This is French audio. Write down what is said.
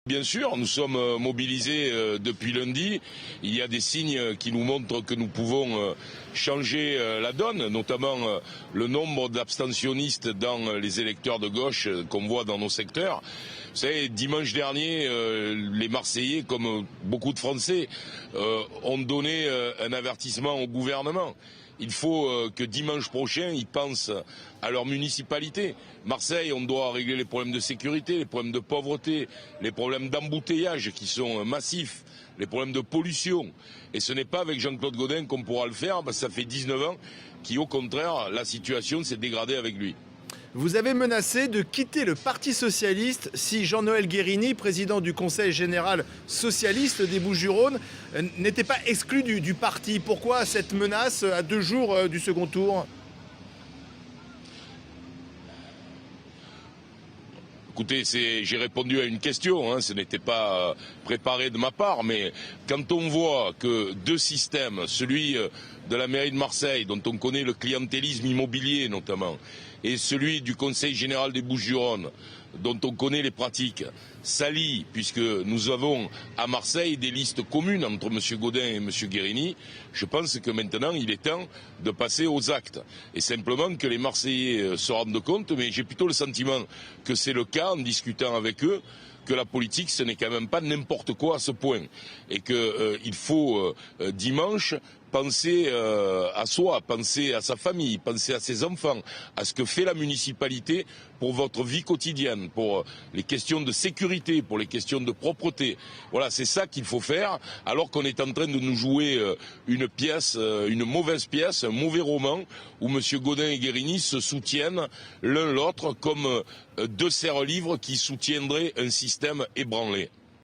Bien sûr, nous sommes mobilisés depuis lundi. Il y a des signes qui nous montrent que nous pouvons changer la donne, notamment le nombre d'abstentionnistes dans les électeurs de gauche qu'on voit dans nos secteurs. Vous savez, dimanche dernier, les Marseillais, comme beaucoup de Français, ont donné un avertissement au gouvernement. Il faut que dimanche prochain, ils pensent à leur municipalité. Marseille, on doit régler les problèmes de sécurité, les problèmes de pauvreté, les problèmes d'embouteillage qui sont massifs, les problèmes de pollution. Et ce n'est pas avec Jean-Claude Gaudin qu'on pourra le faire, parce que ça fait 19 ans qu'au contraire, la situation s'est dégradée avec lui. Vous avez menacé de quitter le Parti socialiste si Jean-Noël Guérini, président du Conseil général socialiste des Bouches-du-Rhône, n'était pas exclu du parti. Pourquoi cette menace à 2 jours du second tour ? Écoutez, j'ai répondu à une question, ce n'était pas préparé de ma part, mais quand on voit que 2 systèmes, celui de la mairie de Marseille, dont on connaît le clientélisme immobilier notamment, et celui du Conseil général des Bouches-du-Rhône, dont on connaît les pratiques, s'allient, puisque nous avons à Marseille des listes communes entre M. Gaudin et M. Guérini, je pense que maintenant il est temps de passer aux actes. Et simplement que les Marseillais se rendent compte, mais j'ai plutôt le sentiment que c'est le cas en discutant avec eux, que la politique ce n'est quand même pas n'importe quoi à ce point. Et qu'il faut dimanche penser à soi, penser à sa famille, penser à ses enfants, à ce que fait la municipalité pour votre vie quotidienne, pour les questions de sécurité, pour les questions de propreté. Voilà, c'est ça qu'il faut faire, alors qu'on est en train de nous jouer une pièce, une mauvaise pièce, un mauvais roman, où M. Gaudin et Guérini se soutiennent l'un l'autre comme 2 serre-livres qui soutiendraient un système ébranlé.